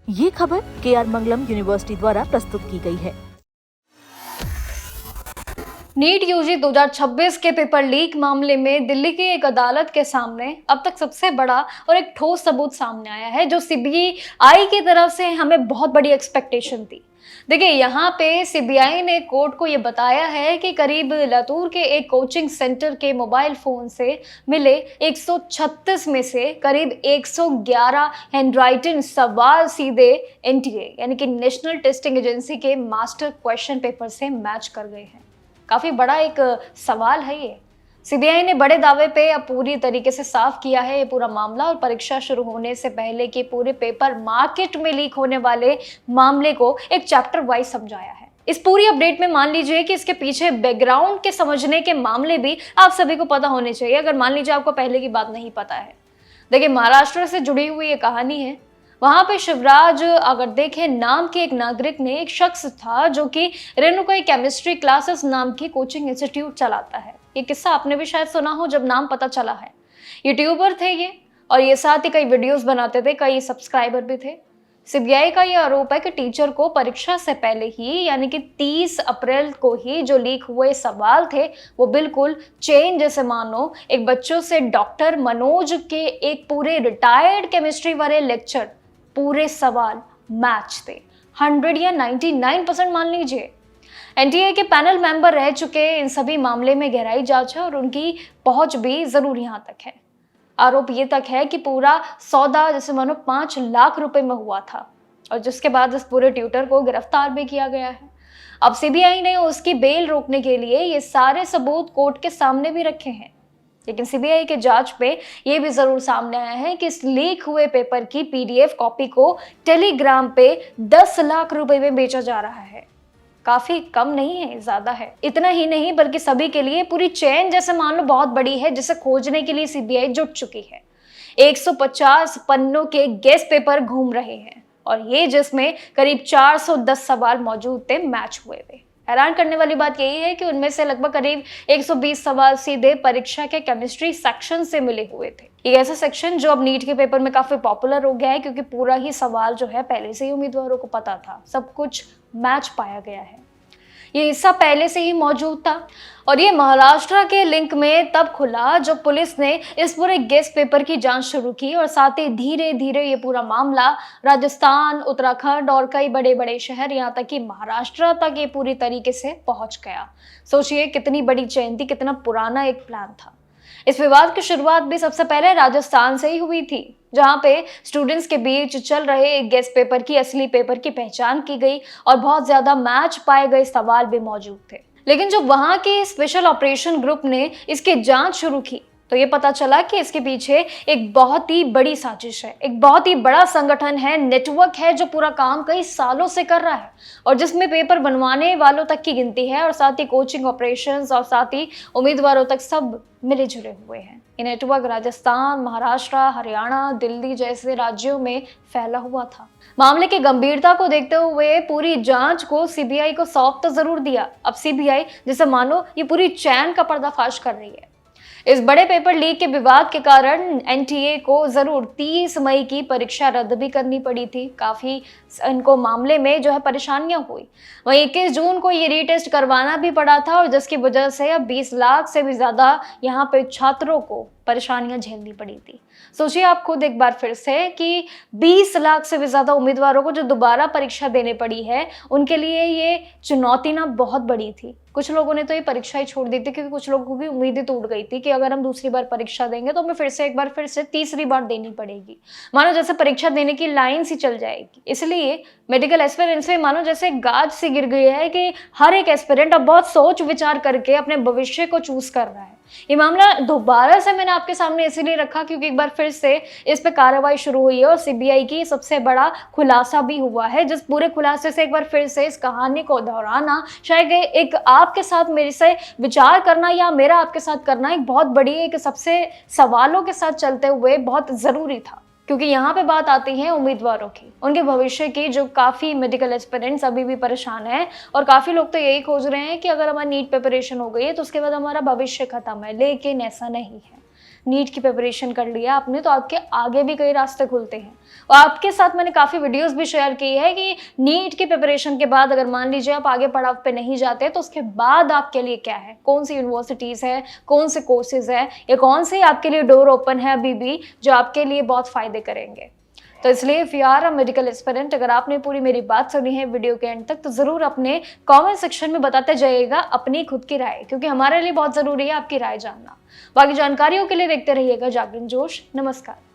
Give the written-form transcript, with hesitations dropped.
ये खबर KR मंगलम university द्वारा प्रस्तुत की गई है। नीट यूजी 2026 के पेपर लीक मामले में दिल्ली की एक अदालत के सामने अब तक सबसे बड़ा और एक ठोस सबूत सामने आया है, जो सीबीआई की तरफ से हमें बहुत बड़ी एक्सपेक्टेशन थी। देखिए, यहाँ पे सीबीआई ने कोर्ट को ये बताया है कि करीब लातूर के एक कोचिंग सेंटर के मोबाइल फोन से मिले 136 में से करीब 111 हैंडराइटिंग सवाल सीधे एनटीए यानी कि नेशनल टेस्टिंग एजेंसी के मास्टर क्वेश्चन पेपर से मैच कर गए हैं। काफी बड़ा एक सवाल है ये। सीबीआई ने बड़े दावे पे अब पूरी तरीके से साफ किया है ये पूरा मामला, और परीक्षा शुरू होने से पहले के पूरे पेपर मार्केट में लीक होने वाले मामले को एक चैप्टर वाइज समझाया है। इस पूरी अपडेट में मान लीजिए कि इसके पीछे बैकग्राउंड के समझने के मामले भी आप सभी को पता होने चाहिए, अगर मान लीजिए आपको पहले की बात नहीं पता है। देखिए, महाराष्ट्र से जुड़ी हुई ये कहानी है। वहां पे शिवराज, अगर देखें, नाम के एक नागरिक ने, एक शख्स था जो कि रेणुका केमिस्ट्री क्लासेस नाम की कोचिंग इंस्टीट्यूट चलाता है। ये किस्सा आपने भी शायद सुना हो जब नाम पता चला है। यूट्यूबर थे ये, और ये साथ ही कई वीडियोस बनाते थे, कई सब्सक्राइबर भी थे। सीबीआई का ये आरोप है कि टीचर को परीक्षा से पहले ही यानी कि 30 अप्रैल को ही जो लीक हुए सवाल थे वो बिल्कुल चेन जैसे, मानो एक बच्चों से डॉक्टर मनोज के एक पूरे रिटायर्ड केमिस्ट्री वाले लेक्चर पूरे सवाल मैच थे। 100 या 99% मान लीजिए। एनटीए के पैनल मेंबर रह चुके इन सभी मामले में गहराई जांच है और उनकी पहुंच भी जरूर यहां तक है। आरोप ये तक है कि पूरा सौदा जैसे मानो 5 लाख रुपए में हुआ था, और जिसके बाद इस पूरे ट्यूटर को गिरफ्तार भी किया गया है। अब सीबीआई ने उसकी बेल रोकने के लिए ये सारे सबूत कोर्ट के सामने भी रखे हैं। लेकिन सीबीआई के जांच पे ये भी जरूर सामने आया है कि इस लीक हुए पेपर की पीडीएफ कॉपी को टेलीग्राम पे 10 लाख रुपए में बेचा जा रहा है। काफी कम नहीं है, ज्यादा है। इतना ही नहीं बल्कि सभी के लिए पूरी चेन जैसे मान लो बहुत बड़ी है, जिसे खोजने के लिए सीबीआई जुट चुकी है। 150 पन्नों के गेस पेपर घूम रहे हैं, और ये जिसमें करीब 410 सवाल मौजूद थे मैच हुए थे। हैरान करने वाली बात यही है कि उनमें से लगभग करीब 120 सवाल सीधे परीक्षा के केमिस्ट्री सेक्शन से मिले हुए थे। ये ऐसा सेक्शन जो अब नीट के पेपर में काफी पॉपुलर हो गया है, क्योंकि पूरा ही सवाल जो है पहले से ही उम्मीदवारों को पता था, सब कुछ मैच पाया गया है। ये हिस्सा पहले से ही मौजूद था, और ये महाराष्ट्र के लिंक में तब खुला जब पुलिस ने इस पूरे गेस पेपर की जांच शुरू की, और साथ ही धीरे धीरे ये पूरा मामला राजस्थान, उत्तराखंड और कई बड़े बड़े शहर, यहाँ तक कि महाराष्ट्र तक ये पूरी तरीके से पहुंच गया। सोचिए कितनी बड़ी चेन थी, कितना पुराना एक प्लान था। इस विवाद की शुरुआत भी सबसे पहले राजस्थान से ही हुई थी, जहां पे स्टूडेंट्स के बीच चल रहे एक गेस पेपर की असली पेपर की पहचान की गई, और बहुत ज्यादा मैच पाए गए सवाल भी मौजूद थे। लेकिन जब वहां के स्पेशल ऑपरेशन ग्रुप ने इसकी जांच शुरू की तो ये पता चला कि इसके पीछे एक बहुत ही बड़ी साजिश है, एक बहुत ही बड़ा संगठन है, नेटवर्क है, जो पूरा काम कई सालों से कर रहा है, और जिसमें पेपर बनवाने वालों तक की गिनती है, और साथ ही कोचिंग ऑपरेशंस और साथ ही उम्मीदवारों तक सब मिले जुले हुए हैं। ये नेटवर्क राजस्थान, महाराष्ट्र, हरियाणा, दिल्ली जैसे राज्यों में फैला हुआ था। मामले की गंभीरता को देखते हुए पूरी जांच को सीबीआई को सौंप तो जरूर दिया। अब सीबीआई जैसे मानो ये पूरी चैन का पर्दाफाश कर रही है। इस बड़े पेपर लीक के विवाद के कारण एनटीए को जरूर 30 मई की परीक्षा रद्द भी करनी पड़ी थी। काफी इनको मामले में जो है परेशानियां हुई। वहीं 21 जून को ये रीटेस्ट करवाना भी पड़ा था, और जिसकी वजह से अब 20 लाख से भी ज्यादा यहाँ पे छात्रों को परेशानियां झेलनी पड़ी थी। सोचिए आप खुद एक बार फिर से कि 20 लाख से भी ज्यादा उम्मीदवारों को जो दोबारा परीक्षा देने पड़ी है, उनके लिए ये चुनौती ना बहुत बड़ी थी। कुछ लोगों ने तो ये परीक्षा ही छोड़ दी थी, क्योंकि कुछ लोगों की उम्मीदें टूट गई थी कि अगर हम दूसरी बार परीक्षा देंगे तो हमें फिर से तीसरी बार देनी पड़ेगी। मानो जैसे परीक्षा देने की लाइन सी चल जाएगी। इसलिए मेडिकल एस्पिरेंट्स में मानो जैसे गाज सी गिर गई है कि हर एक एस्पिरेंट अब बहुत सोच विचार करके अपने भविष्य को चूज कर रहा है। ये मामला दोबारा से मैंने आपके सामने इसीलिए रखा क्योंकि एक बार फिर से इस पे कार्रवाई शुरू हुई है, और सीबीआई की सबसे बड़ा खुलासा भी हुआ है, जिस पूरे खुलासे से एक बार फिर से इस कहानी को दोहराना, शायद एक आपके साथ मेरे से विचार करना या मेरा आपके साथ करना एक बहुत बड़ी एक सबसे सवालों के साथ चलते हुए बहुत जरूरी था। क्योंकि यहाँ पे बात आती है उम्मीदवारों की, उनके भविष्य की, जो काफ़ी मेडिकल एस्पिरेंट्स अभी भी परेशान हैं, और काफ़ी लोग तो यही खोज रहे हैं कि अगर हमारी नीट प्रिपरेशन हो गई है तो उसके बाद हमारा भविष्य खत्म है। लेकिन ऐसा नहीं है। नीट की प्रिपरेशन कर लिया आपने तो आपके आगे भी कई रास्ते खुलते हैं। और आपके साथ मैंने काफ़ी वीडियोस भी शेयर की है कि नीट की प्रिपरेशन के बाद अगर मान लीजिए आप आगे पड़ाव पे नहीं जाते तो उसके बाद आपके लिए क्या है, कौन सी यूनिवर्सिटीज़ है, कौन से कोर्सेज है, या कौन से आपके लिए डोर ओपन है अभी भी जो आपके लिए बहुत फ़ायदे करेंगे। तो इसलिए if you are a medical aspirant, अगर आपने पूरी मेरी बात सुनी है वीडियो के एंड तक, तो ज़रूर अपने कमेंट सेक्शन में बताते जाइएगा अपनी खुद की राय, क्योंकि हमारे लिए बहुत ज़रूरी है आपकी राय जानना। बाकी जानकारियों के लिए देखते रहिएगा जागरण जोश। नमस्कार।